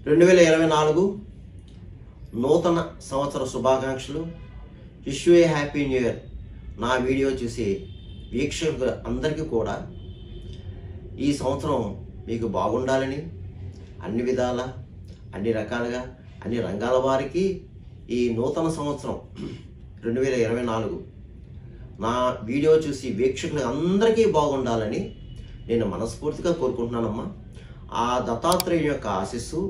2024 నూతన సంవత్సర శుభాకాంక్షలు. Wish you A happy new year. నా వీడియో చూసి వీక్షకులు అందరికీ కూడా ఈ సంవత్సరం మీకు బాగుండాలని అన్ని విధాల అన్ని రకాలుగా అన్ని రంగాల వారికి ఈ నూతన సంవత్సరం 2024 నా వీడియో చూసి వీక్షకులు అందరికీ బాగుండాలని నేను మనస్ఫూర్తిగా కోరుకుంటున్నానమ్మా. ఆ దత్తాత్రేయుని యొక్క ఆశీస్సు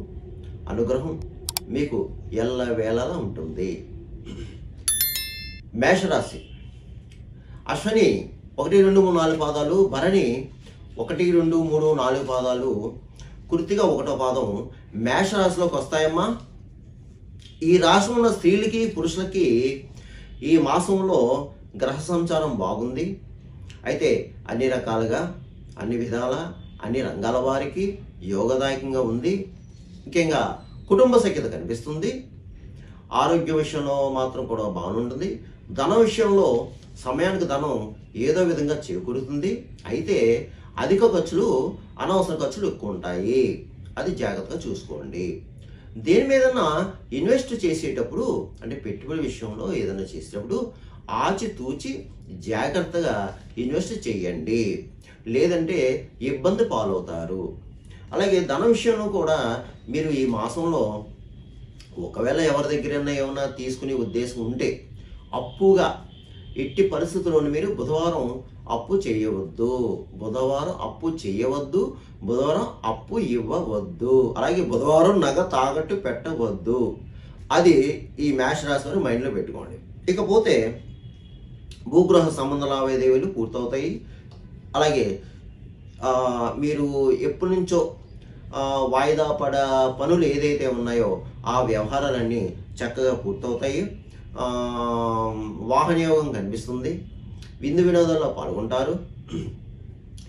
అనుగ్రహం మీకు ఎల్లవేళలా ఉంటుంది. మేషరాశి అశ్విని 1, 2, 3, 4 పాదాలు, భరణి 1, 2, 3, 4 పాదాలు, కృత్తిక 1వ పాదం మేషరాశిలోకి వస్తాయమ్మా. ఈ రాశి ఉన్న స్త్రీలకి పురుషులకి ఈ మాసంలో గ్రహ సంచారం బాగుంది. అయితే అన్ని రకాలుగా అన్ని విధాల అన్ని రంగాల వారికి యోగదాయకంగా ఉంది. ముఖ్యంగా కుటుంబ సఖ్యత కనిపిస్తుంది. ఆరోగ్య విషయంలో మాత్రం కూడా బాగుంటుంది. ధన విషయంలో సమయానికి ధనం ఏదో విధంగా చేకూరుతుంది. అయితే అధిక ఖర్చులు అనవసర ఖర్చులు ఎక్కువ ఉంటాయి. అది జాగ్రత్తగా చూసుకోండి. దేని మీదన్నా ఇన్వెస్ట్ చేసేటప్పుడు అంటే పెట్టుబడి విషయంలో ఏదైనా చేసేటప్పుడు ఆచితూచి జాగ్రత్తగా ఇన్వెస్ట్ చేయండి, లేదంటే ఇబ్బంది పాలవుతారు. అలాగే ధన విషయంలో కూడా మీరు ఈ మాసంలో ఒకవేళ ఎవరి దగ్గరైనా ఏమైనా తీసుకునే ఉద్దేశం ఉంటే అప్పుగా ఎట్టి పరిస్థితుల్లోనూ మీరు బుధవారం అప్పు చేయవద్దు. బుధవారం అప్పు చేయవద్దు. బుధవారం అప్పు ఇవ్వవద్దు. అలాగే బుధవారం నగ తాకట్టు పెట్టవద్దు. అది ఈ మేష రాశి వారు మైండ్లో పెట్టుకోండి. ఇకపోతే భూగృహ సంబంధ లావాదేవీలు పూర్తవుతాయి. అలాగే మీరు ఎప్పటి నుంచో వాయిదా పడ పనులు ఏదైతే ఉన్నాయో ఆ వ్యవహారాలన్నీ చక్కగా పూర్తవుతాయి. వాహనయోగం కనిపిస్తుంది. విందు వినోదాల్లో పాల్గొంటారు.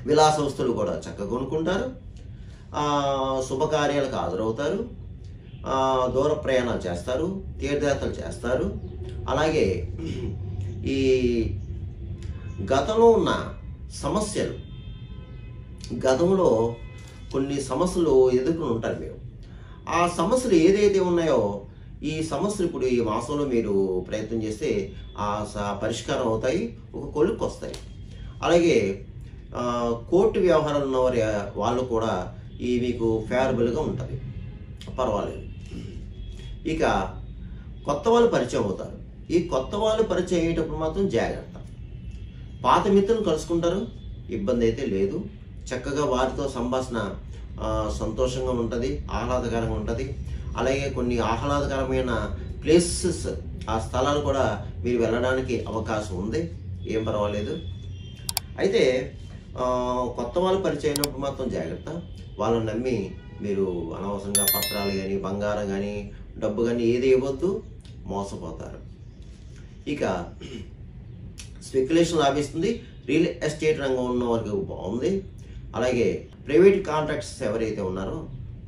విలాస వస్తువులు కూడా చక్కగా కొనుక్కుంటారు. శుభకార్యాలకు హాజరవుతారు. దూర ప్రయాణాలు చేస్తారు. తీర్థయాత్రలు చేస్తారు. అలాగే ఈ గతంలో ఉన్న సమస్యలు, గతంలో కొన్ని సమస్యలు ఎదుర్కొని ఉంటారు మీరు. ఆ సమస్యలు ఏదైతే ఉన్నాయో ఈ సమస్యలు ఇప్పుడు ఈ మాసంలో మీరు ప్రయత్నం చేస్తే ఆ పరిష్కారం అవుతాయి, ఒక కొలుక్కు వస్తాయి. అలాగే కోర్టు వ్యవహారాలు ఉన్నవారి వాళ్ళు కూడా ఈ మీకు ఫేవరబుల్గా ఉంటుంది, పర్వాలేదు. ఇక కొత్త వాళ్ళు పరిచయం అవుతారు. ఈ కొత్త వాళ్ళు పరిచయం అయ్యేటప్పుడు మాత్రం జాగ్రత్త. పాత మిత్రులను కలుసుకుంటారు, ఇబ్బంది అయితే లేదు. చక్కగా వారితో సంభాషణ సంతోషంగా ఉంటుంది, ఆహ్లాదకరంగా ఉంటుంది. అలాగే కొన్ని ఆహ్లాదకరమైన ప్లేసెస్, ఆ స్థలాలు కూడా మీరు వెళ్ళడానికి అవకాశం ఉంది, ఏం పర్వాలేదు. అయితే కొత్త వాళ్ళు పరిచయం అయినప్పుడు మాత్రం జాగ్రత్త. వాళ్ళని నమ్మి మీరు అనవసరంగా పత్రాలు కానీ బంగారం కానీ డబ్బు కానీ ఏది ఇవ్వద్దు, మోసపోతారు. ఇక స్పెక్యులేషన్ లాభిస్తుంది. రియల్ ఎస్టేట్ రంగం ఉన్న వారికి బాగుంది. అలాగే ప్రైవేట్ కాంట్రాక్ట్స్ ఎవరైతే ఉన్నారో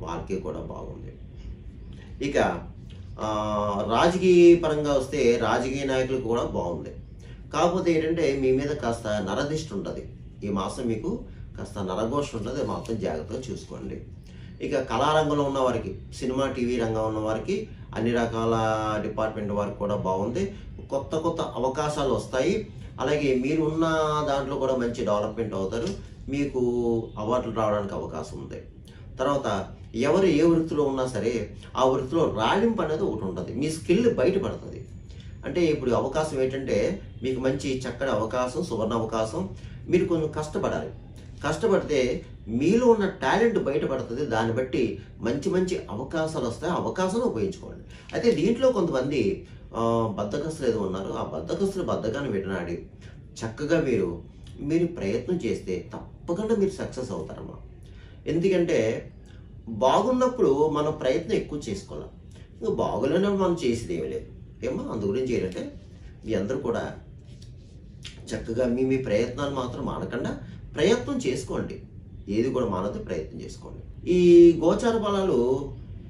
వాళ్ళకి కూడా బాగుంది. ఇక రాజకీయ పరంగా వస్తే రాజకీయ నాయకులకు కూడా బాగుంది. కాకపోతే ఏంటంటే మీ మీద కాస్త నరదిష్టి ఉంటుంది. ఈ మాసం మీకు కాస్త నరఘోష ఉంటుంది, మాత్రం జాగ్రత్తగా చూసుకోండి. ఇక కళారంగంలో ఉన్న వారికి, సినిమా టీవీ రంగం ఉన్న వారికి, అన్ని రకాల డిపార్ట్మెంట్ వారికి కూడా బాగుంది. కొత్త కొత్త అవకాశాలు వస్తాయి. అలాగే మీరు ఉన్న దాంట్లో కూడా మంచి డెవలప్మెంట్ అవుతారు. మీకు అవార్డులు రావడానికి అవకాశం ఉంది. తర్వాత ఎవరు ఏ వృత్తిలో ఉన్నా సరే ఆ వృత్తిలో రాణింపు అనేది ఒకటి ఉంటుంది. మీ స్కిల్ బయటపడుతుంది. అంటే ఇప్పుడు అవకాశం ఏంటంటే మీకు మంచి చక్కటి అవకాశం, సువర్ణ అవకాశం. మీరు కొంచెం కష్టపడాలి. కష్టపడితే మీలో ఉన్న టాలెంట్ బయటపడుతుంది. దాన్ని బట్టి మంచి మంచి అవకాశాలు వస్తాయి. అవకాశాలు ఉపయోగించుకోండి. అయితే దీంట్లో కొంతమంది బద్ధకస్తులు ఏదో ఉన్నారు. ఆ బద్ధకస్తులు బద్ధకాన్ని విడనాడి చక్కగా మీరు ప్రయత్నం చేస్తే తప్పకుండా మీరు సక్సెస్ అవుతారమ్మా. ఎందుకంటే బాగున్నప్పుడు మన ప్రయత్నం ఎక్కువ చేసుకోవాలి. ఇంకా బాగోలేనప్పుడు మనం చేసేది ఏమీ లేదు ఏమో. అందు గురించి ఏంటంటే మీ అందరూ కూడా చక్కగా మీ ప్రయత్నాలు మాత్రం మానకుండా ప్రయత్నం చేసుకోండి. ఏది కూడా మానదు, ప్రయత్నం చేసుకోండి. ఈ గోచార ఫలాలు,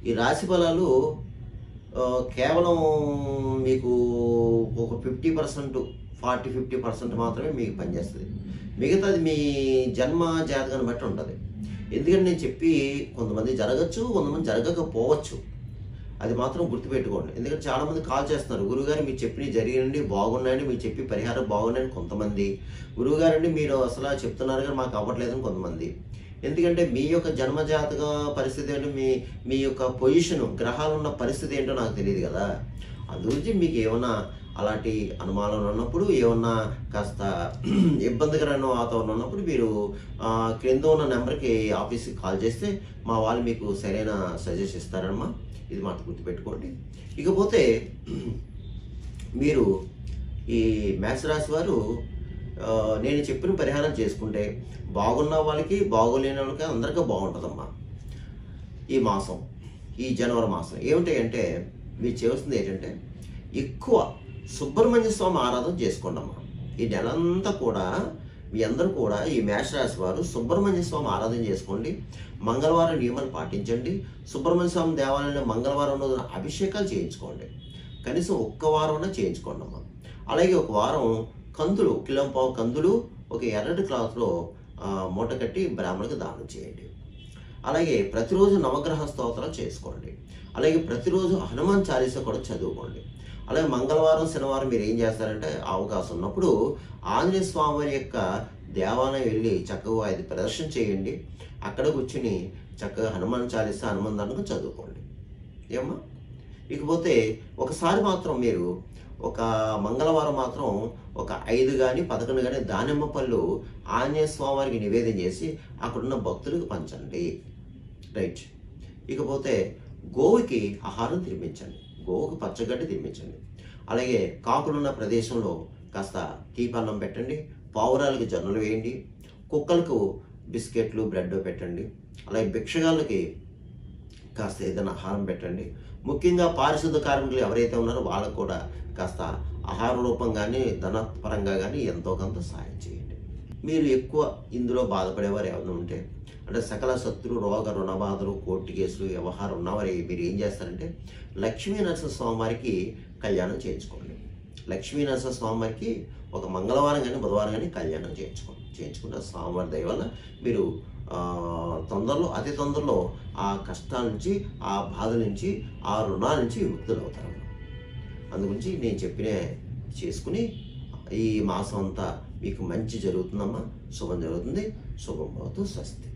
ఈ రాశి ఫలాలు కేవలం మీకు ఒక 50%, 40-50% మాత్రమే మీకు పనిచేస్తుంది. మిగతాది మీ జన్మ జాతకాన్ని బట్టి ఉంటుంది. ఎందుకంటే నేను చెప్పి కొంతమంది జరగచ్చు, కొంతమంది జరగకపోవచ్చు. అది మాత్రం గుర్తుపెట్టుకోండి. ఎందుకంటే చాలామంది కాల్ చేస్తున్నారు, గురువుగారు మీరు చెప్పినవి జరిగినండి బాగున్నాయండి, మీరు చెప్పి పరిహారం బాగున్నాయని కొంతమంది, గురువుగారండి మీరు అసలు చెప్తున్నారు కానీ మాకు అవ్వట్లేదని కొంతమంది. ఎందుకంటే మీ యొక్క జన్మజాతక పరిస్థితి ఏంటో, మీ యొక్క పొజిషను, గ్రహాలు ఉన్న పరిస్థితి ఏంటో నాకు తెలియదు కదా. అందుగురించి మీకు ఏమన్నా అలాంటి అనుమానాలు ఉన్నప్పుడు, ఏమన్నా కాస్త ఇబ్బందికరమైన వాతావరణం ఉన్నప్పుడు మీరు క్రింద ఉన్న నెంబర్కి ఆఫీస్కి కాల్ చేస్తే మా వాళ్ళు మీకు సరైన సజెషన్ ఇస్తారమ్మా. ఇది మాత్రం గుర్తుపెట్టుకోండి. ఇకపోతే మీరు ఈ మేషరాశి వారు నేను చెప్పిన పరిహారం చేసుకుంటే బాగున్న వాళ్ళకి, బాగోలేని వాళ్ళకి అందరికీ బాగుంటుందమ్మా. ఈ మాసం, ఈ జనవరి మాసం ఏమిటంటే మీరు చేయాల్సింది ఏంటంటే ఎక్కువ సుబ్రహ్మణ్య స్వామి ఆరాధన చేసుకోండి అమ్మా. ఈ నెలంతా కూడా మీ అందరూ కూడా ఈ మేషరాశి వారు సుబ్రహ్మణ్య స్వామి ఆరాధన చేసుకోండి. మంగళవారం నియమాలు పాటించండి. సుబ్రహ్మణ్య స్వామి దేవాలయంలో మంగళవారం రోజున అభిషేకాలు చేయించుకోండి. కనీసం ఒక్క వారం చేయించుకోండి అమ్మా. అలాగే ఒక వారం కందులు, కిలోంపావు కందులు ఒక ఎర్రటి క్లాత్లో మూట కట్టి బ్రాహ్మణులకు దానం చేయండి. అలాగే ప్రతిరోజు నవగ్రహ స్తోత్రాలు చేసుకోండి. అలాగే ప్రతిరోజు హనుమాన్ చాలీసా కూడా చదువుకోండి. అలాగే మంగళవారం, శనివారం మీరు ఏం చేస్తారంటే అవకాశం ఉన్నప్పుడు ఆంజనేయ స్వామి వారి యొక్క దేవాలయం వెళ్ళి చక్కగా అది ప్రదర్శన చేయండి. అక్కడ కూర్చుని చక్కగా హనుమాన్ చాలీసా, హనుమాన్ దండకం చదువుకోండి. ఏమ్మా? ఇకపోతే ఒకసారి మాత్రం మీరు ఒక మంగళవారం మాత్రం ఒక 5 కానీ 11 కానీ దానిమ్మ పళ్ళు ఆంజనేయ స్వామి వారికి నివేదన చేసి అక్కడున్న భక్తులకు పంచండి. రైట్. ఇకపోతే గోవుకి ఆహారం తినిపించండి. గోవుకి పచ్చగడ్డి తినిపించండి. అలాగే కాకులున్న ప్రదేశంలో కాస్త తీపన్నం పెట్టండి. పావురాలకి జొన్నలు వేయండి. కుక్కలకు బిస్కెట్లు, బ్రెడ్ పెట్టండి. అలాగే భిక్షగాళ్ళకి కాస్త ఏదైనా ఆహారం పెట్టండి. ముఖ్యంగా పారిశుద్ధ కార్మికులు ఎవరైతే ఉన్నారో వాళ్ళకు కూడా కాస్త ఆహార రూపంగానే, ధనపరంగా కానీ ఎంతో కొంత సహాయం చేయండి. మీరు ఎక్కువ ఇందులో బాధపడేవారు ఏమైనా ఉంటే, అంటే సకల శత్రు రోగ రుణబాధలు, కోర్టు కేసులు, వ్యవహారం ఉన్నవారు మీరు ఏం చేస్తారంటే లక్ష్మీ నరసింహస్వామి వారికి కళ్యాణం చేయించుకోండి. లక్ష్మీ నరసింహస్వామి వారికి ఒక మంగళవారం కానీ బుధవారం కానీ కళ్యాణం చేయించుకుంటే స్వామివారి దయ వల్ల మీరు అతి తొందరలో ఆ కష్టాల నుంచి, ఆ బాధ నుంచి, ఆ రుణాల నుంచి విముక్తులు అవుతారు. అందుగురించి నేను చెప్పిన చేసుకుని ఈ మాసం అంతా మీకు మంచి జరుగుతుందమ్మా. శుభం జరుగుతుంది. శుభం భవతు. స్వస్తి.